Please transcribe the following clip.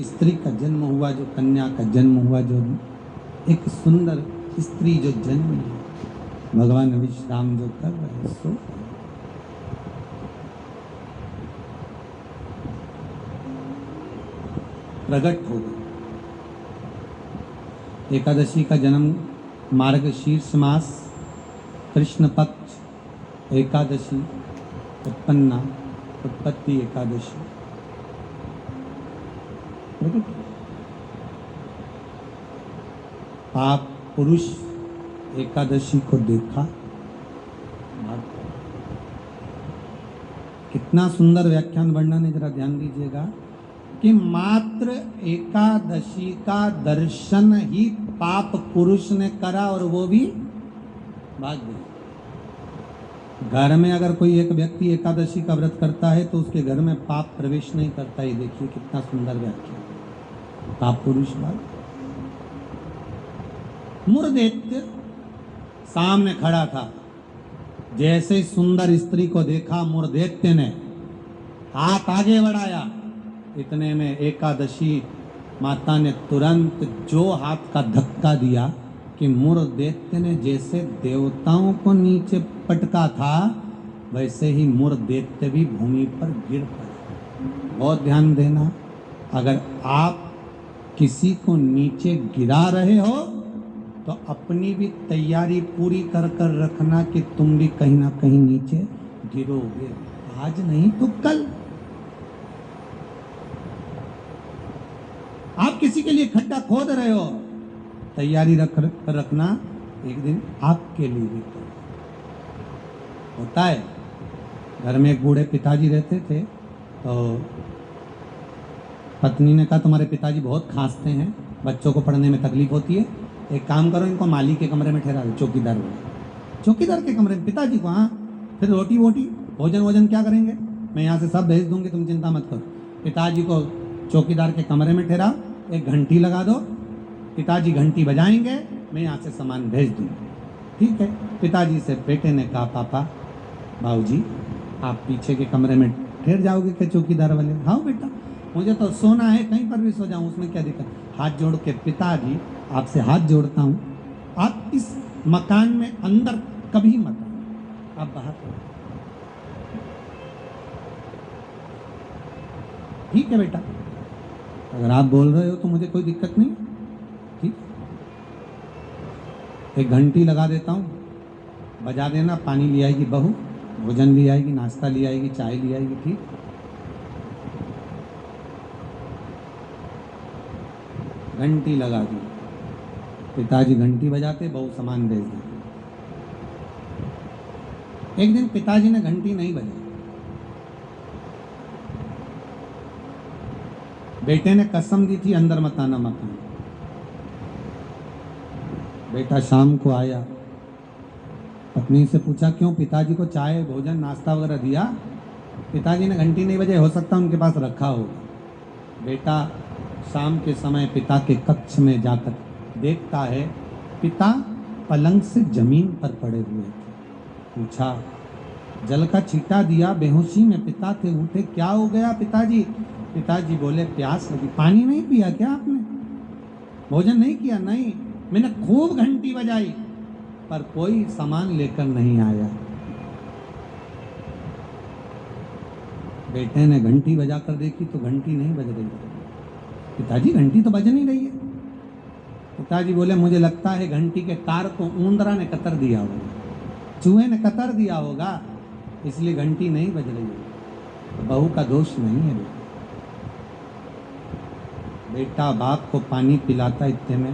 स्त्री का जन्म हुआ, जो कन्या का जन्म हुआ, जो एक सुंदर स्त्री जो जन्म है, भगवान विश्राम जो कर रहे हैं, सो प्रकट हो गए। एकादशी का जन्म मार्गशीर्ष मास कृष्ण पक्ष एकादशी उत्पन्ना उत्पत्ति एकादशी प्रकट। आप पुरुष एकादशी को देखा, कितना सुंदर व्याख्यान वर्णन है, जरा ध्यान दीजिएगा कि मात्र एकादशी का दर्शन ही पाप पुरुष ने करा और वो भी भाग गया। घर में अगर कोई एक व्यक्ति एकादशी का व्रत करता है तो उसके घर में पाप प्रवेश नहीं करता। ये देखिए कितना सुंदर व्याख्या। पाप पुरुष भाग। मुरदैत्य सामने खड़ा था, जैसे सुंदर स्त्री को देखा मुरदैत्य ने हाथ आगे बढ़ाया, इतने में एकादशी माता ने तुरंत जो हाथ का धक्का दिया कि मुरदैत्य ने जैसे देवताओं को नीचे पटका था, वैसे ही मुरदैत्य भी भूमि पर गिर पड़ा। बहुत ध्यान देना, अगर आप किसी को नीचे गिरा रहे हो तो अपनी भी तैयारी पूरी कर कर रखना कि तुम भी कहीं ना कहीं नीचे गिरोगे, आज नहीं तो कल। आप किसी के लिए खड्डा खोद रहे हो, तैयारी रखना, एक दिन आपके लिए भी होता है। घर में एक बूढ़े पिताजी रहते थे, तो पत्नी ने कहा तुम्हारे पिताजी बहुत खांसते हैं, बच्चों को पढ़ने में तकलीफ होती है, एक काम करो इनको माली के कमरे में ठहरा दो, चौकीदार में। चौकीदार के कमरे में पिताजी को, हाँ, फिर रोटी वोटी भोजन वोजन क्या करेंगे, मैं यहाँ से सब भेज दूंगी, तुम चिंता मत करो। पिताजी को चौकीदार के कमरे में ठहराओ, एक घंटी लगा दो, पिताजी घंटी बजाएंगे, मैं यहाँ से सामान भेज दूंगी। ठीक है। पिताजी से बेटे ने कहा पापा बाबूजी आप पीछे के कमरे में ठहर जाओगे क्या चौकीदार वाले? हाँ बेटा, मुझे तो सोना है, कहीं पर भी सो जाऊं, उसमें क्या दिक्कत। हाथ जोड़ के पिताजी आपसे हाथ जोड़ता हूं, आप इस मकान में अंदर कभी मत आना, आप बाहर। ठीक है बेटा, अगर आप बोल रहे हो तो मुझे कोई दिक्कत नहीं। ठीक, एक घंटी लगा देता हूं, बजा देना, पानी ले आएगी बहू, भोजन ले आएगी, नाश्ता ले आएगी, चाय ले आएगी। ठीक, घंटी लगा दी, पिताजी घंटी बजाते, बहू सामान भेज देती। एक दिन पिताजी ने घंटी नहीं बजाई, बेटे ने कसम दी थी अंदर मत आना मकान। बेटा शाम को आया, पत्नी से पूछा क्यों, पिताजी को चाय भोजन नाश्ता वगैरह दिया? पिताजी ने घंटी नहीं बजाई, हो सकता उनके पास रखा होगा। बेटा शाम के समय पिता के कक्ष में जाकर देखता है पिता पलंग से जमीन पर पड़े हुए थे। पूछा, जल का छींटा दिया, बेहोशी में पिता थे, उठे, क्या हो गया पिताजी? पिताजी बोले प्यास लगी। पानी नहीं पिया क्या आपने? भोजन नहीं किया? नहीं, मैंने खूब घंटी बजाई पर कोई सामान लेकर नहीं आया। बेटे ने घंटी बजा कर देखी तो घंटी नहीं बज रही। पिताजी घंटी तो बज नहीं रही है। पिताजी बोले मुझे लगता है घंटी के तार को ऊंदरा ने कतर दिया होगा, चूहे ने कतर दिया होगा, इसलिए घंटी नहीं बज रही है। बहू का दोष नहीं है। बेटा बाप को पानी पिलाता इतने में